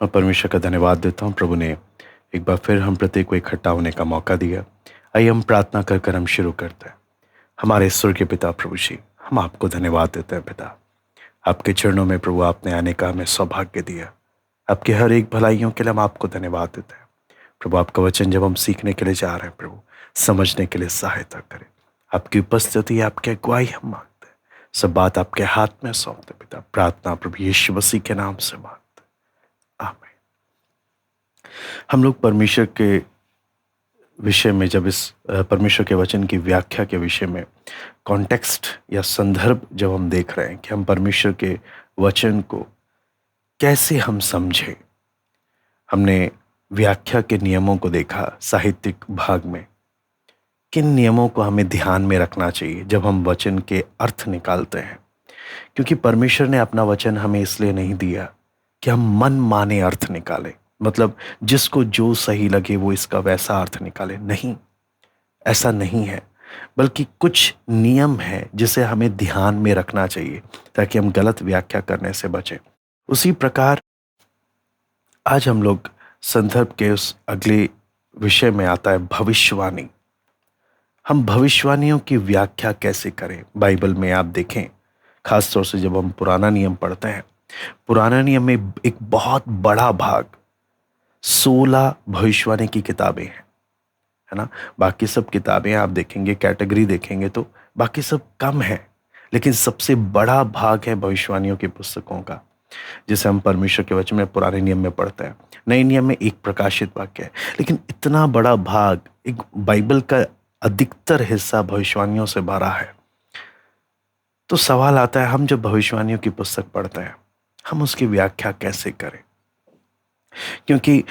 मैं परमेश्वर का धन्यवाद देता हूँ। प्रभु ने एक बार फिर हम प्रत्येक को इकट्ठा होने का मौका दिया। आइए हम प्रार्थना कर कर हम शुरू करते हैं। हमारे स्वर्गीय पिता प्रभु जी, हम आपको धन्यवाद देते हैं पिता। आपके चरणों में प्रभु आपने आने का हमें सौभाग्य दिया। आपके हर एक भलाइयों के लिए हम आपको धन्यवाद देते हैं। प्रभु आपका वचन जब हम सीखने के लिए जा रहे हैं प्रभु, समझने के लिए सहायता करें। आपकी उपस्थिति, आपकी अगुवाई हम मांगते हैं। सब बात आपके हाथ में सौंपते पिता। प्रार्थना प्रभु यीशु मसीह के नाम से मांगते हैं, आमीन। हम लोग परमेश्वर के विषय में जब इस परमेश्वर के वचन की व्याख्या के विषय में कॉन्टेक्स्ट या संदर्भ जब हम देख रहे हैं कि हम परमेश्वर के वचन को कैसे हम समझें, हमने व्याख्या के नियमों को देखा। साहित्यिक भाग में किन नियमों को हमें ध्यान में रखना चाहिए जब हम वचन के अर्थ निकालते हैं, क्योंकि परमेश्वर ने अपना वचन हमें इसलिए नहीं दिया कि हम मन माने अर्थ निकालें, मतलब जिसको जो सही लगे वो इसका वैसा अर्थ निकाले। नहीं, ऐसा नहीं है, बल्कि कुछ नियम है जिसे हमें ध्यान में रखना चाहिए ताकि हम गलत व्याख्या करने से बचें। उसी प्रकार आज हम लोग संदर्भ के उस अगले विषय में आता है भविष्यवाणी। हम भविष्यवाणियों की व्याख्या कैसे करें। बाइबल में आप देखें, खासतौर से जब हम पुराना नियम पढ़ते हैं, पुराना नियम में एक बहुत बड़ा भाग 16 भविष्यवाणी की किताबें हैं, है ना। बाकी सब किताबें आप देखेंगे, कैटेगरी देखेंगे तो बाकी सब कम है, लेकिन सबसे बड़ा भाग है भविष्यवाणियों की पुस्तकों का, जिसे हम परमेश्वर के वचन में पुराने नियम में पढ़ते हैं। नए नियम में एक प्रकाशित वाक्य है, लेकिन इतना बड़ा भाग, एक बाइबल का अधिकतर हिस्सा भविष्यवाणियों से भरा है। तो सवाल आता है, हम जब भविष्यवाणियों की पुस्तक पढ़ते हैं, हम उसकी व्याख्या कैसे करें। क्योंकि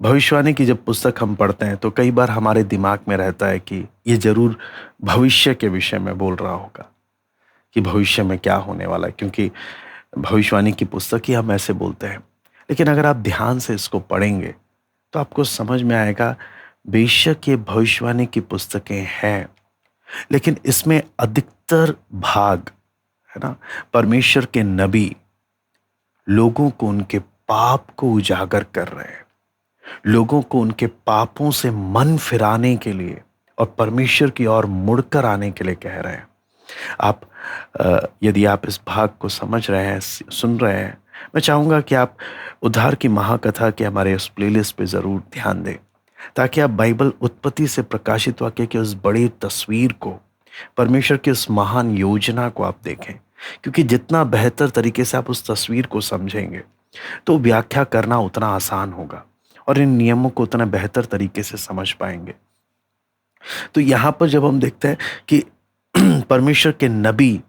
भविष्यवाणी की जब पुस्तक हम पढ़ते हैं तो कई बार हमारे दिमाग में रहता है कि ये जरूर भविष्य के विषय में बोल रहा होगा, कि भविष्य में क्या होने वाला है, क्योंकि भविष्यवाणी की पुस्तक ही हम ऐसे बोलते हैं। लेकिन अगर आप ध्यान से इसको पढ़ेंगे तो आपको समझ में आएगा, बेशक ये भविष्यवाणी की पुस्तकें हैं, लेकिन इसमें अधिकतर भाग, है ना, परमेश्वर के नबी लोगों को उनके पाप को उजागर कर रहे हैं, लोगों को उनके पापों से मन फिराने के लिए और परमेश्वर की ओर मुड़कर आने के लिए कह रहे हैं। आप यदि आप इस भाग को समझ रहे हैं, सुन रहे हैं, मैं चाहूंगा कि आप उद्धार की महाकथा के हमारे उस प्लेलिस्ट पे जरूर ध्यान दें, ताकि आप बाइबल उत्पत्ति से प्रकाशित वाक्य की उस बड़ी तस्वीर को, परमेश्वर की उस महान योजना को आप देखें। क्योंकि जितना बेहतर तरीके से आप उस तस्वीर को समझेंगे तो व्याख्या करना उतना आसान होगा और इन नियमों को उतना बेहतर तरीके से समझ पाएंगे। तो यहां पर जब हम देखते हैं कि परमेश्वर के नबी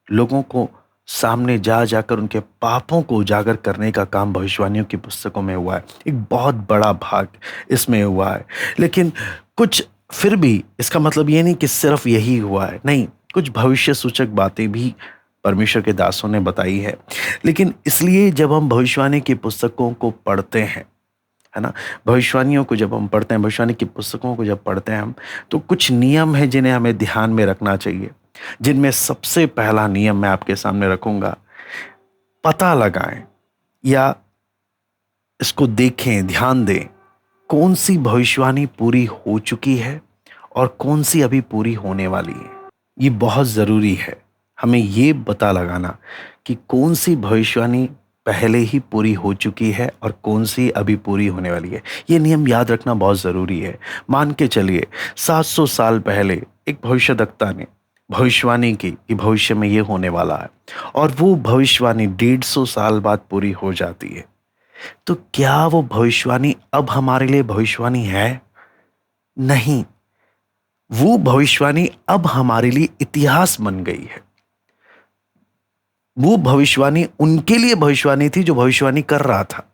लोगों को सामने जा जाकर उनके पापों को उजागर करने का काम भविष्यवाणियों की पुस्तकों में हुआ है, एक बहुत बड़ा भाग इसमें हुआ है। लेकिन कुछ, फिर भी इसका मतलब ये नहीं कि सिर्फ यही हुआ है, नहीं, कुछ भविष्य सूचक बातें भी परमेश्वर के दासों ने बताई है। लेकिन इसलिए जब हम भविष्यवाणी की पुस्तकों को पढ़ते हैं, है ना, भविष्यवाणियों को जब हम पढ़ते हैं, भविष्यवाणी की पुस्तकों को जब पढ़ते हैं हम, तो कुछ नियम है जिन्हें हमें ध्यान में रखना चाहिए। जिनमें सबसे पहला नियम मैं आपके सामने रखूंगा, पता लगाएं या इसको देखें, ध्यान दें, कौन सी भविष्यवाणी पूरी हो चुकी है और कौन सी अभी पूरी होने वाली है। ये बहुत जरूरी है, हमें ये पता लगाना कि कौन सी भविष्यवाणी पहले ही पूरी हो चुकी है और कौन सी अभी पूरी होने वाली है। ये नियम याद रखना बहुत ज़रूरी है। मान के चलिए 700 साल पहले एक भविष्यद्वक्ता ने भविष्यवाणी की कि भविष्य में ये होने वाला है, और वो भविष्यवाणी 150 साल बाद पूरी हो जाती है, तो क्या वो भविष्यवाणी अब हमारे लिए भविष्यवाणी है? नहीं, वो भविष्यवाणी अब हमारे लिए इतिहास बन गई है। वो भविष्यवाणी उनके लिए भविष्यवाणी थी जो भविष्यवाणी कर रहा था,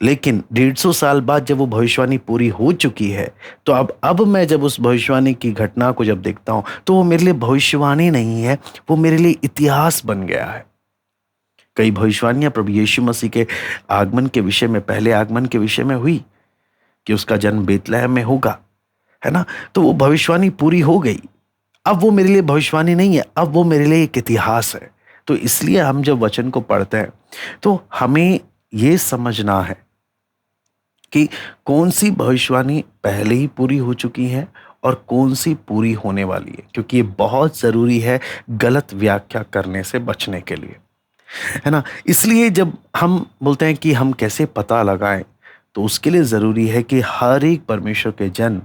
लेकिन 150 साल बाद जब वो भविष्यवाणी पूरी हो चुकी है, तो अब मैं जब उस भविष्यवाणी की घटना को जब देखता हूं तो वो मेरे लिए भविष्यवाणी नहीं है, वो मेरे लिए इतिहास बन गया है। कई भविष्यवाणियां प्रभु यीशु मसीह के आगमन के विषय में, पहले आगमन के विषय में हुई कि उसका जन्म बेतलहम में होगा, है ना, तो वो भविष्यवाणी पूरी हो गई। अब वो मेरे लिए भविष्यवाणी नहीं है, अब वो मेरे लिए एक इतिहास है। तो इसलिए हम जब वचन को पढ़ते हैं तो हमें ये समझना है कि कौन सी भविष्यवाणी पहले ही पूरी हो चुकी है और कौन सी पूरी होने वाली है, क्योंकि ये बहुत ज़रूरी है गलत व्याख्या करने से बचने के लिए, है ना। इसलिए जब हम बोलते हैं कि हम कैसे पता लगाएं, तो उसके लिए ज़रूरी है कि हर एक परमेश्वर के जन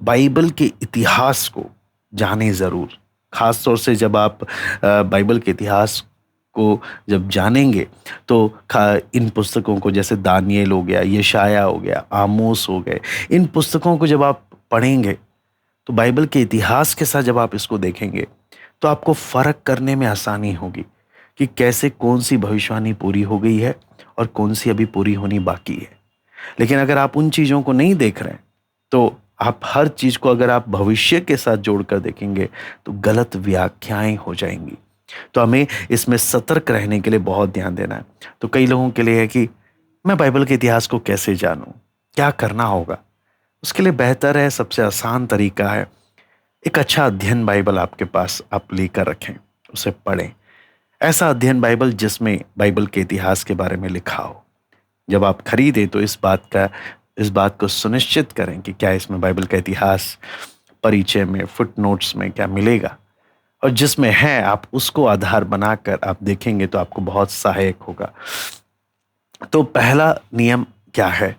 बाइबल के इतिहास को जाने ज़रूर। खास तौर से जब आप बाइबल के इतिहास को जब जानेंगे तो इन पुस्तकों को, जैसे दानिएल हो गया, यशाया हो गया, आमोस हो गए, इन पुस्तकों को जब आप पढ़ेंगे तो बाइबल के इतिहास के साथ जब आप इसको देखेंगे तो आपको फर्क करने में आसानी होगी कि कैसे कौन सी भविष्यवाणी पूरी हो गई है और कौन सी अभी पूरी होनी बाकी है। लेकिन अगर आप उन चीज़ों को नहीं देख रहे हैं तो आप हर चीज़ को अगर आप भविष्य के साथ जोड़कर देखेंगे तो गलत व्याख्याएं हो जाएंगी। तो हमें इसमें सतर्क रहने के लिए बहुत ध्यान देना है। तो कई लोगों के लिए है कि मैं बाइबल के इतिहास को कैसे जानूं, क्या करना होगा। उसके लिए बेहतर है, सबसे आसान तरीका है, एक अच्छा अध्ययन बाइबल आपके पास आप लेकर रखें, उसे पढ़ें। ऐसा अध्ययन बाइबल जिसमें बाइबल के इतिहास के बारे में लिखा हो। जब आप खरीदें तो इस बात को सुनिश्चित करें कि क्या इसमें बाइबल का इतिहास परिचय में, फुटनोट्स में क्या मिलेगा, और जिसमें है आप उसको आधार बनाकर आप देखेंगे तो आपको बहुत सहायक होगा। तो पहला नियम क्या है?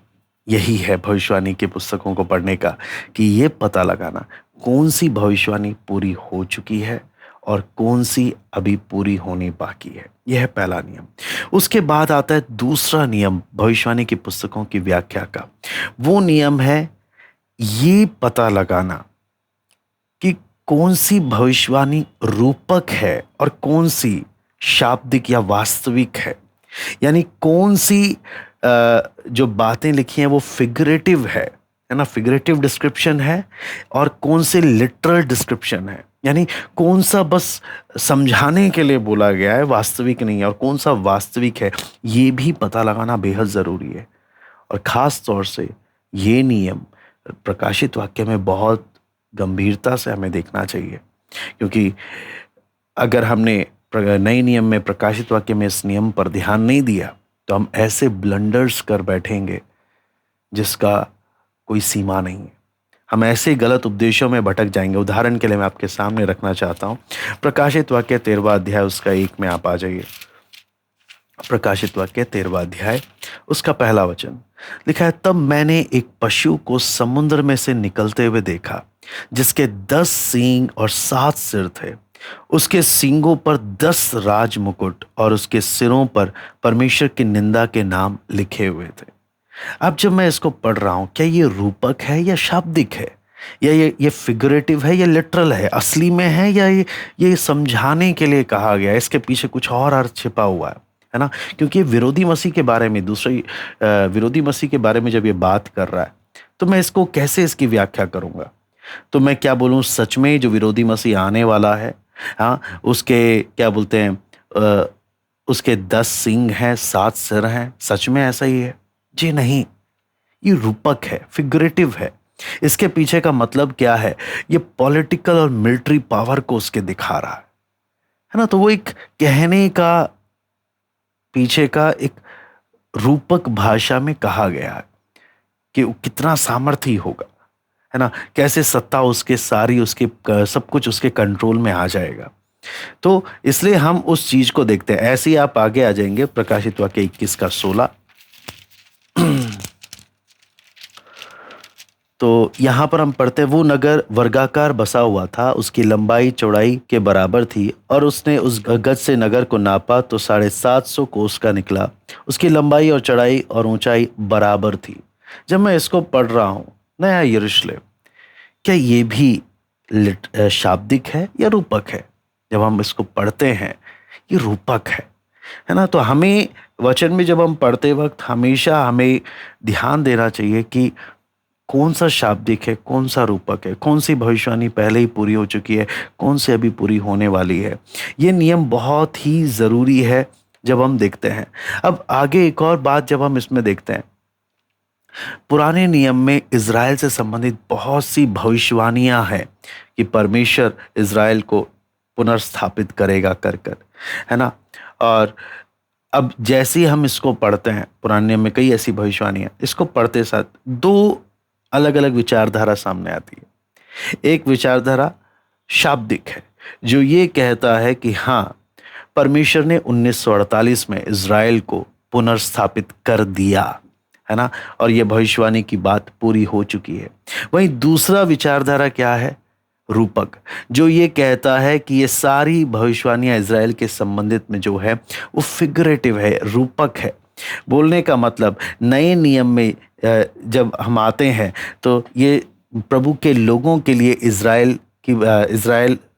यही है भविष्यवाणी की पुस्तकों को पढ़ने का, कि ये पता लगाना कौन सी भविष्यवाणी पूरी हो चुकी है और कौन सी अभी पूरी होनी बाकी है। यह है पहला नियम। उसके बाद आता है दूसरा नियम भविष्यवाणी की पुस्तकों की व्याख्या का। वो नियम है ये पता लगाना कि कौन सी भविष्यवाणी रूपक है और कौन सी शाब्दिक या वास्तविक है। यानी कौन सी जो बातें लिखी हैं वो फिगरेटिव है ना, फिगरेटिव डिस्क्रिप्शन है, और कौन से लिटरल डिस्क्रिप्शन है, यानी कौन सा बस समझाने के लिए बोला गया है, वास्तविक नहीं है, और कौन सा वास्तविक है, ये भी पता लगाना बेहद ज़रूरी है। और ख़ास तौर से ये नियम प्रकाशित वाक्य में बहुत गंभीरता से हमें देखना चाहिए, क्योंकि अगर हमने नए नियम में, प्रकाशित वाक्य में इस नियम पर ध्यान नहीं दिया तो हम ऐसे ब्लंडर्स कर बैठेंगे जिसका कोई सीमा नहीं है। हम ऐसे गलत उपदेशों में भटक जाएंगे। उदाहरण के लिए मैं आपके सामने रखना चाहता हूं, प्रकाशित वाक्य 13वां अध्याय उसका 1 में आप आ जाइए। प्रकाशित वाक्य 13वां अध्याय उसका पहला वचन लिखा है, तब मैंने एक पशु को समुद्र में से निकलते हुए देखा जिसके 10 सींग और 7 सिर थे। उसके सींगों पर 10 राज मुकुट और उसके सिरों पर परमेश्वर की निंदा के नाम लिखे हुए थे। अब जब मैं इसको पढ़ रहा हूं, क्या ये रूपक है या शाब्दिक है, या ये फिगरेटिव है या लिटरल है, असली में है, या ये समझाने के लिए कहा गया है, इसके पीछे कुछ और अर्थ छिपा हुआ है ना। क्योंकि विरोधी मसीह के बारे में, दूसरी विरोधी मसीह के बारे में जब ये बात कर रहा है तो मैं इसको कैसे, इसकी व्याख्या करूंगा। तो मैं क्या बोलूं, सच में जो विरोधी मसीह आने वाला है, हाँ, उसके क्या बोलते हैं, उसके 10 सींग हैं, 7 सिर हैं, सच में ऐसा ही है? जी नहीं, ये रूपक है, फिगरेटिव है। इसके पीछे का मतलब क्या है? ये पॉलिटिकल और मिलिट्री पावर को उसके दिखा रहा है ना। तो वो एक कहने का, पीछे का एक रूपक भाषा में कहा गया है कि वो कितना सामर्थी होगा, है ना, कैसे सत्ता उसके सारी, उसके सब कुछ उसके कंट्रोल में आ जाएगा। तो इसलिए हम उस चीज को देखते हैं। ऐसे ही आप आगे आ जाएंगे, प्रकाशित वाक्य 21 का 16। तो यहां पर हम पढ़ते हैं, वो नगर वर्गाकार बसा हुआ था, उसकी लंबाई चौड़ाई के बराबर थी, और उसने उस गज से नगर को नापा तो 750 कोस का निकला। उसकी लंबाई और चौड़ाई और ऊंचाई बराबर थी। जब मैं इसको पढ़ रहा हूं, नया यरूशलेम, क्या ये भी शाब्दिक है या रूपक है? जब हम इसको पढ़ते हैं, ये रूपक है ना। तो हमें वचन में जब हम पढ़ते वक्त हमेशा हमें ध्यान देना चाहिए कि कौन सा शाब्दिक है, कौन सा रूपक है, कौन सी भविष्यवाणी पहले ही पूरी हो चुकी है, कौन सी अभी पूरी होने वाली है। ये नियम बहुत ही ज़रूरी है जब हम देखते हैं। अब आगे एक और बात जब हम इसमें देखते हैं, पुराने नियम में इज़राइल से संबंधित बहुत सी भविष्यवाणियां हैं कि परमेश्वर इज़राइल को पुनर्स्थापित करेगा कर, है ना। और अब जैसे ही हम इसको पढ़ते हैं, पुराने नियम में कई ऐसी भविष्यवाणियां, इसको पढ़ते साथ दो अलग अलग विचारधारा सामने आती है। एक विचारधारा शाब्दिक है, जो ये कहता है कि हाँ, परमेश्वर ने 1948 में इज़राइल को पुनर्स्थापित कर दिया, है ना, और ये भविष्यवाणी की बात पूरी हो चुकी है। वहीं दूसरा विचारधारा क्या है? रूपक, जो ये कहता है कि ये सारी भविष्यवाणियां इज़राइल के संबंधित में जो है वो फिगरेटिव है, रूपक है। बोलने का मतलब, नए नियम में जब हम आते हैं तो ये प्रभु के लोगों के लिए इज़राइल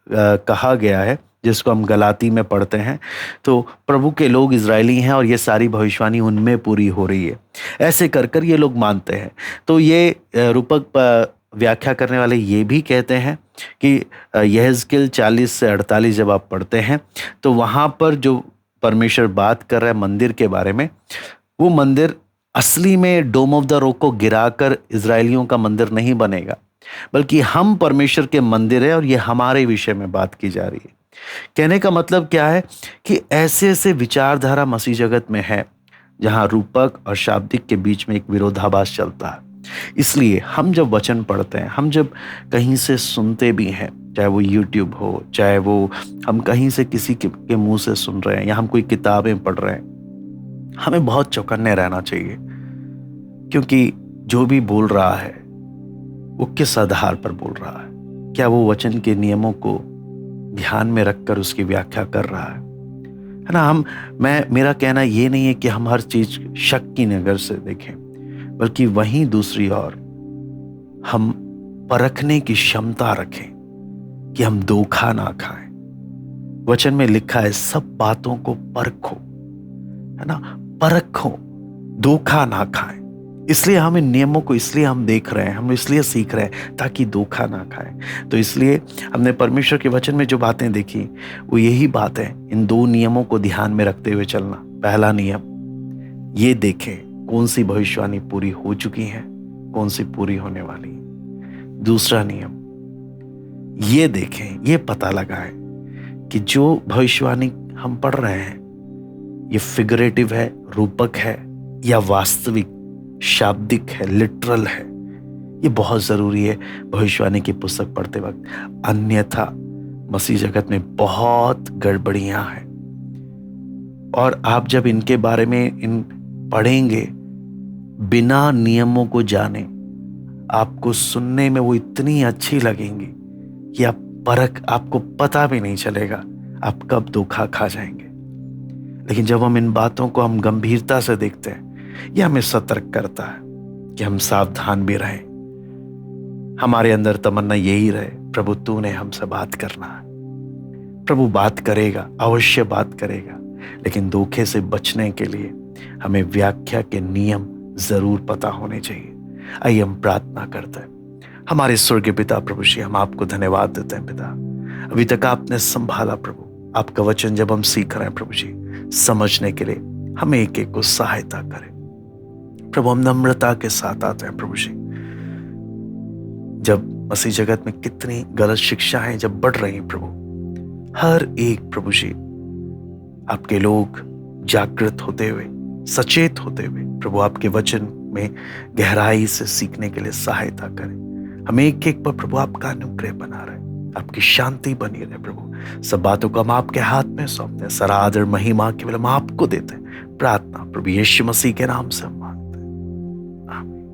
कहा गया है, जिसको हम गलाती में पढ़ते हैं। तो प्रभु के लोग इज़राइली हैं और ये सारी भविष्यवाणी उनमें पूरी हो रही है, ऐसे कर कर ये लोग मानते हैं। तो ये रूपक व्याख्या करने वाले ये भी कहते हैं कि यहेजकेल 40 से 48 जब आप पढ़ते हैं तो वहाँ पर जो परमेश्वर बात कर रहा है मंदिर के बारे में, वो मंदिर असली में डोम ऑफ द रॉक को गिराकर इज़राइलियों का मंदिर नहीं बनेगा, बल्कि हम परमेश्वर के मंदिर है और ये हमारे विषय में बात की जा रही है। कहने का मतलब क्या है कि ऐसे ऐसे विचारधारा मसीह जगत में है जहां रूपक और शाब्दिक के बीच में एक विरोधाभास चलता है। इसलिए हम जब वचन पढ़ते हैं, हम जब कहीं से सुनते भी हैं, चाहे वो यूट्यूब हो, चाहे वो हम कहीं से किसी के मुंह से सुन रहे हैं, या हम कोई किताबें पढ़ रहे हैं, हमें बहुत चौकन्ने रहना चाहिए, क्योंकि जो भी बोल रहा है वो किस आधार पर बोल रहा है। क्या वो वचन के नियमों को ध्यान में रखकर उसकी व्याख्या कर रहा है ना। मेरा कहना ये नहीं है कि हम हर चीज शक की नजर से देखें, बल्कि वहीं दूसरी ओर हम परखने की क्षमता रखें कि हम धोखा ना खाएं। वचन में लिखा है सब बातों को परखो, है ना, परखो, धोखा ना खाएं। इसलिए हम इन नियमों को इसलिए हम देख रहे हैं, हम इसलिए सीख रहे हैं ताकि धोखा ना खाएं। तो इसलिए हमने परमेश्वर के वचन में जो बातें देखी वो यही बात है, इन दो नियमों को ध्यान में रखते हुए चलना। पहला नियम, ये देखें कौन सी भविष्यवाणी पूरी हो चुकी है, कौन सी पूरी होने वाली है। दूसरा नियम, ये देखें, ये पता लगाएं कि जो भविष्यवाणी हम पढ़ रहे हैं ये फिगरेटिव है, रूपक है, या वास्तविक शाब्दिक है, लिटरल है। ये बहुत जरूरी है भविष्यवाणी की पुस्तक पढ़ते वक्त, अन्यथा मसीह जगत में बहुत गड़बड़ियां हैं। और आप जब इनके बारे में इन पढ़ेंगे बिना नियमों को जाने, आपको सुनने में वो इतनी अच्छी लगेंगी कि आपको पता भी नहीं चलेगा आप कब धोखा खा जाएंगे। लेकिन जब हम इन बातों को हम गंभीरता से देखते हैं, यह हमें सतर्क करता है कि हम सावधान भी रहें। हमारे अंदर तमन्ना यही रहे, प्रभु तूने हमसे बात करना है। प्रभु बात करेगा, अवश्य बात करेगा, लेकिन धोखे से बचने के लिए हमें व्याख्या के नियम जरूर पता होने चाहिए। आइए हम प्रार्थना करते हैं। हमारे स्वर्गीय पिता प्रभु श्री, हम आपको धन्यवाद देते हैं पिता, अभी तक आपने संभाला प्रभु। आपका वचन जब हम सीख रहे हैं प्रभु जी, समझने के लिए हमें एक एक को सहायता करें प्रभु। हम नम्रता के साथ आते हैं प्रभु जी। जब मसीह जगत में कितनी गलत शिक्षाएं जब बढ़ रही हैं प्रभु, हर एक प्रभु जी आपके लोग जागृत होते हुए, सचेत होते हुए प्रभु आपके वचन में गहराई से सीखने के लिए सहायता करें। हम एक एक पर प्रभु आपका अनुग्रह बना रहे, आपकी शांति बनी रहे प्रभु। सब बातों को हम आपके हाथ में सौंपते हैं, सारा आदर महिमा केवल हम आपको देते हैं। प्रार्थना प्रभु यीशु मसीह के नाम से हम मांगते हैं, आमीन।